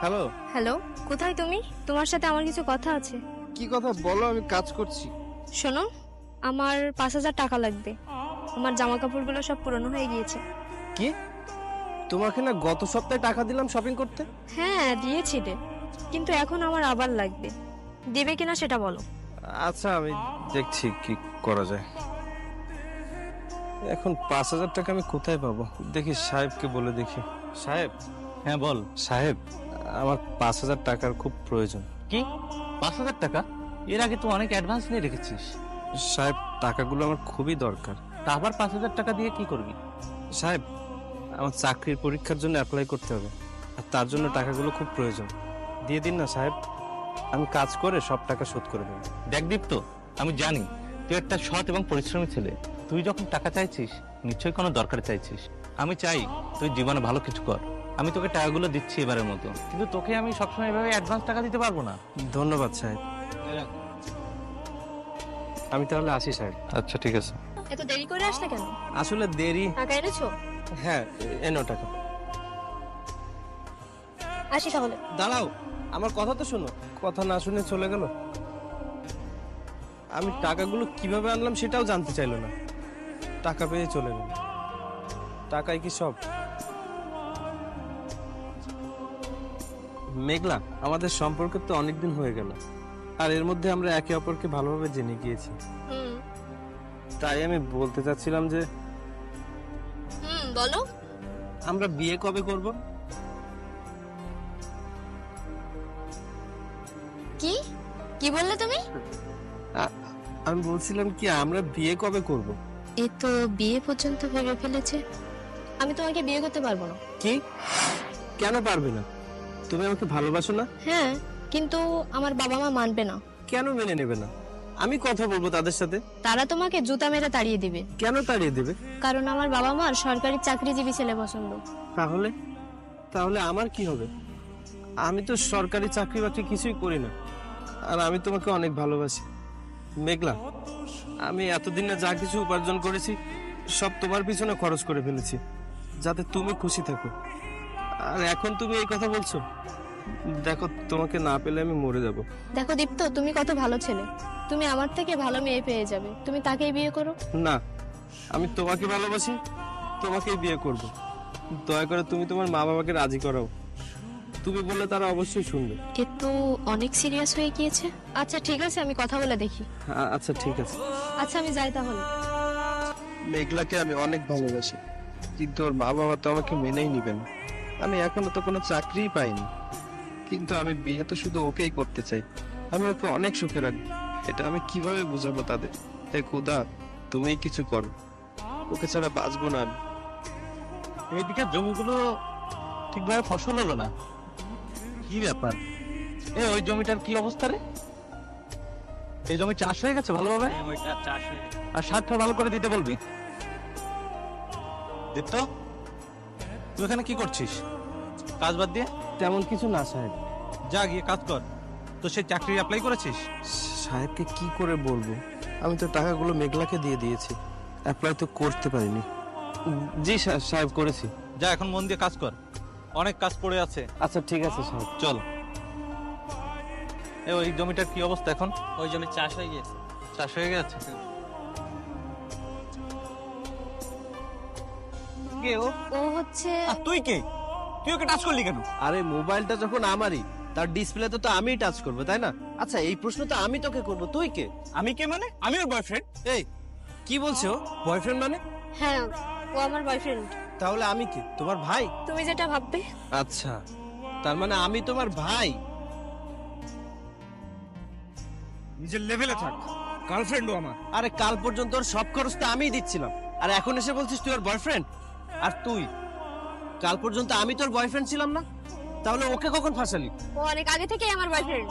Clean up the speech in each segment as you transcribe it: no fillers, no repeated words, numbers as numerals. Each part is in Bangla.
হ্যালো। হ্যালো, কোথায় তুমি? তোমার সাথে আমার কিছু কথা আছে। কি কথা বলো, আমি কাজ করছি। শোনো, আমার 5,000 টাকা লাগবে। আমার জামা কাপড়গুলো সব পুরনো হয়ে গিয়েছে। কি? তোমাকে না গত সপ্তাহে টাকা দিলাম শপিং করতে? হ্যাঁ, দিয়েছিলে, কিন্তু এখন আমার আবার লাগবে। দেবে কিনা সেটা বলো। আচ্ছা, আমি দেখছি কি করা যায়। এখন 5,000 টাকা আমি কোথায় পাবো? দেখি সাহেবকে বলে দেখি। সাহেব। হ্যাঁ বল। সাহেব, আমার 5,000 টাকার খুব প্রয়োজন। কি 5,000 টাকা? এর আগে তো অনেক অ্যাডভান্স নিয়ে রেখেছিস। সাহেব, টাকাগুলো আমার খুবই দরকার। তা আবার 5,000 টাকা দিয়ে কি করবি? সাহেব, আমার চাকরির পরীক্ষার জন্য অ্যাপ্লাই করতে হবে, আর তার জন্য টাকাগুলো খুব প্রয়োজন। দিয়ে দিন না সাহেব, আমি কাজ করে সব টাকা শোধ করে দেবো। দেখ দীপ্ত, আমি জানি তুই একটা সৎ এবং পরিশ্রমী ছেলে। তুই যখন টাকা চাইছিস নিশ্চয়ই কোনো দরকার চাইছিস। আমি চাই তুই জীবনে ভালো কিছু কর। আমি তোকে টাকাগুলো দিচ্ছি এবারের মতো, কিন্তু তোকে আমি সবসময় এভাবে অ্যাডভান্স টাকা দিতে পারবো না। ধন্যবাদ সাহেব। আমি তাহলে আসি সাহেব। আচ্ছা ঠিক আছে। এত দেরি করে আসলে কেন? আসলে দেরি। টাকা এনেছো? হ্যাঁ, এনো টাকা। আসি তাহলে। দাঁড়াও, আমার কথা তো শোনো। কথা না শুনে চলে গেল। আমি টাকাগুলো কিভাবে আনলাম সেটাও জানতে চাইলো না, টাকা পেয়ে চলে গেল। টাকাই কি সব? মেঘলা, আমাদের সম্পর্ক তো অনেকদিন হয়ে গেল, আর এর মধ্যে আমরা একে অপরকে ভালোভাবে জেনে গিয়েছি। তাই আমি বলতে চাচ্ছিলাম যে বলো। আমরা বিয়ে কবে করব? কি কি বললে তুমি? আমি বলছিলাম কি, আমরা বিয়ে কবে করব? এ তো বিয়ে পর্যন্ত ভেবে ফেলেছে। আমি তোমাকে বিয়ে করতে পারবো না। কি? কেন পারবে না? তুমি আমাকে ভালোবাসো না? হ্যাঁ, কিন্তু আমার বাবা মা মানবে না। কেন মেনে নেবে না? আমি কথা বলবো তাদের সাথে। তারা তোমাকে জুতা মেরে তাড়িয়ে দিবে। কেন তাড়িয়ে দেবে? কারণ আমার বাবা মার সরকারি চাকরিজীবী ছেলে পছন্দ। তাহলে তাহলে আমার কি হবে? আমি তো সরকারি চাকরি বাকরি কিছুই করি না, আর আমি তোমাকে অনেক ভালোবাসি। মেঘলা, আমি এতদিনে যা কিছু উপার্জন করেছি সব তোমার পিছনে খরচ করে ফেলেছি, যাতে তুমি খুশি থাকো। আর এখন তুমি এই কথা বলছো? দেখো, তোমাকে না পেলে আমি মরে যাব। দেখো দীপ্ত, তুমি কত ভালো ছেলে। তুমি আমার থেকে ভালো মেয়ে পেয়ে যাবে, তুমি তাকেই বিয়ে করো। না, আমি তোমাকে ভালোবাসি, তোমাকেই বিয়ে করব। দয়া করে তুমি তোমার মা বাবাকে রাজি করাও। তুমি বললে তারা অবশ্যই শুনবে। এ তো অনেক সিরিয়াস হয়ে গিয়েছে। আচ্ছা ঠিক আছে, আমি কথা বলে দেখি। আচ্ছা ঠিক আছে। আচ্ছা, আমি যাই তাহলে। মেঘলাকে আমি অনেক ভালোবাসি, কিন্তু ওর মা বাবা তো আমাকে মেনেই নিবেন। আমি এখনো তো কোনো চাকরিই পাইনি, কিন্তু আমি বিয়ে তো শুধু ওকেই করতে চাই। আমি ওকে অনেক সুখে রাখবো, এটা আমি কিভাবে বুঝাবো তাদের? হে খোদা, তুমিই কিছু করো, ওকে ছাড়া বাঁচবো না আমি। এইদিকে জমিগুলো ঠিকভাবে ফসল হলো না, কি ব্যাপার? ওই জমিটার কি অবস্থা রে? এই জমি চাষ হয়ে গেছে ভালোভাবে? আর সারটা ভালো করে দিতে বলবি। দীপ্ত, তুই এখানে কি করছিস কাজ বাদ দিয়ে? তেমন কিছু না সাহেব। যা গিয়ে কাজ কর। তো সেই চাকরি অ্যাপ্লাই করেছিস? সাহেবকে কি করে বলবো? আমি তো টাকাগুলো মেঘলাকে দিয়ে দিয়েছি, অ্যাপ্লাই তো করতে পারিনি। জি সাহেব, করেছি। যা এখন মন দিয়ে কাজ কর, অনেক কাজ পড়ে আছে। আচ্ছা ঠিক আছে সাহেব। চল। ওই জমিটার কি অবস্থা এখন? ওই জমি চাষ হয়ে গেছে। চাষ হয়ে গেছে? কে ও? ও হচ্ছে আর তুই কে? তুই ওকে টাচ করলি কেন? আরে মোবাইলটা যখন আমারই, তার ডিসপ্লে তো আমিই টাচ করবো, তাই না? আচ্ছা, এই প্রশ্ন তো আমি তোকে করবো, তুই কে? আমি কে মানে? আমি ওর বয়ফ্রেন্ড। এই কি বলছো? বয়ফ্রেন্ড মানে? হ্যাঁ, ও আমার বয়ফ্রেন্ড। তাহলে আমি কে? তোমার ভাই? তুমি যেটা ভাববে। আচ্ছা, তার মানে আমি তোমার ভাই। নিজের লেভেলে থাক, গার্লফ্রেন্ডও আমার। আরে কাল পর্যন্ত ওর সব খরচ তো আমিই দিচ্ছিলাম, আর এখন এসে বলছিস তুই ওর বয়ফ্রেন্ড? আর তুই, কাল পর্যন্ত আমি তোর বয়ফ্রেন্ড ছিলাম না? তাহলে ওকে কখন ফাঁসালি? ও অনেক আগে থেকেই আমার বয়ফ্রেন্ড।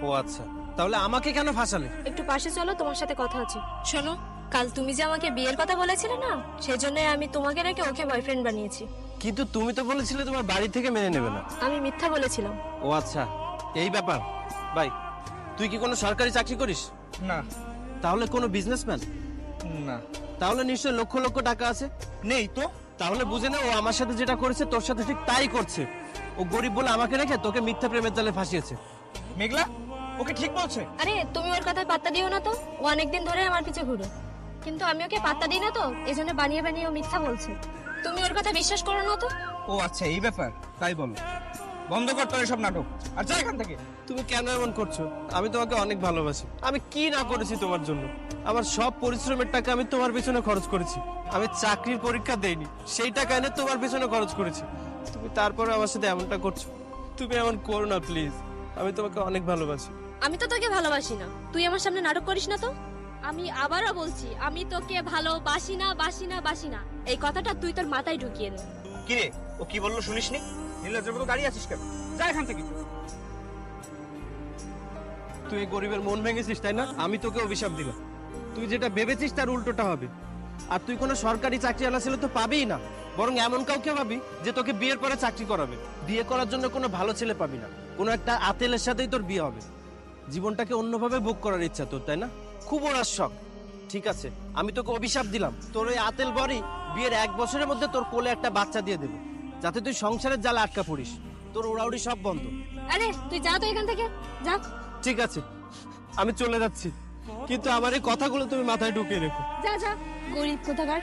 ও আচ্ছা, তাহলে আমাকে কেন ফাঁসালি? একটু পাশে চলো, তোমার সাথে কথা আছে। শোনো, কাল তুমি যে আমাকে বিয়ের কথা বলেছিলে না, সেজন্য আমি তোমাকে রেখে ওকে বয়ফ্রেন্ড বানিয়েছি। কিন্তু তুমি তো বলেছিলে তোমার বাড়ি থেকে মেনে নেবে না। আমি মিথ্যা বলেছিলাম। ও আচ্ছা, এই ব্যাপার। ভাই, তুই কি কোনো সরকারি চাকরি করিস? না। তাহলে কোনো বিজনেসম্যান? না। তাহলে নিশ্চয় লক্ষ লক্ষ টাকা আছে। নেই তো। তাহলে বুঝে না ও আমার সাথে যেটা করেছে তোর সাথে ঠিক তাই করছে। ও গরিব বলে আমাকে রেখে তোকে মিথ্যা প্রেমের জালে ফাঁসিয়েছে। মেঘলা ওকে ঠিক বলছে। আরে তুমি ওর কথায় পাত্তা দিও না তো, ও অনেকদিন ধরে আমার পিছে ঘুরে, কিন্তু আমি ওকে পাত্তা দিই না তো, এজন্য বানিয়ে বানিয়ে ও মিথ্যা বলছে। তুমি ওর কথা বিশ্বাস করো না তো। ও আচ্ছা এই ব্যাপার, তাই বলো। বন্ধ কর তোর এসব নাটক আর যা এখান থেকে। তুমি কেন এমন করছো? আমি তোমাকে অনেক ভালোবাসি। আমি কি না করেছি তোমার জন্য? আমার সব পরিশ্রমের টাকা আমি তোমার পেছনে খরচ করেছি। আমি চাকরির পরীক্ষা দেইনি, সেই টাকা এনে তোমার পেছনে খরচ করেছি। তুমি তারপরে আমার সাথে এমনটা করছো। তুমি এমন করো না প্লিজ, আমি তোমাকে অনেক ভালোবাসি। আমি তো তোকে ভালোবাসি না, তুই আমার সামনে নাটক করিস না তো। আমি আবারও বলছি, আমি তোকে ভালোবাসি না, বাসি না, বাসি না। এই কথাটা তুই তোর মাথায় ঢুকিয়ে নে। কি রে ও কি বললো শুনিসনি? নির্লজ্জের মতো দাঁড়িয়ে আছিস কেন? যা এখান থেকে। তুই এই গরিবের মন ভেঙেছিস তাই না? আমি তোকে অভিশাপ দিলাম। তুই যেটা ভেবেছিস তার উল্টোটা হবে। আর তুই কোনো সরকারি চাকরিওয়ালা ছেলে তো পাবিই না, বরং এমন কাউকে পাবি যে তোকে বিয়ের পরে চাকরি করাবে। বিয়ে করার জন্য কোনো ভালো ছেলে পাবি না, কোনো একটা আতেলের সাথেই তোর বিয়ে হবে। জীবনটাকে অন্যভাবে ভোগ করার ইচ্ছা তোর, তাই না? খুব ওরার শখ। ঠিক আছে, আমি তোকে অভিশাপ দিলাম, তোর ওই আতেল বরই বিয়ের 1 বছরের মধ্যে তোর কোলে একটা বাচ্চা দিয়ে দেবে, যাতে তুই সংসারের জালে আটকা পড়িস। তোর ওড়াউড়ি সব বন্ধ। আরে তুই যা তো এখান থেকে, যা। ঠিক আছে, আমি চলে যাচ্ছি, কিন্তু আমার এই কথাগুলো তুমি মাথায় ঢুকিয়ে রেখো। যা যা, গরিব কোথাকার।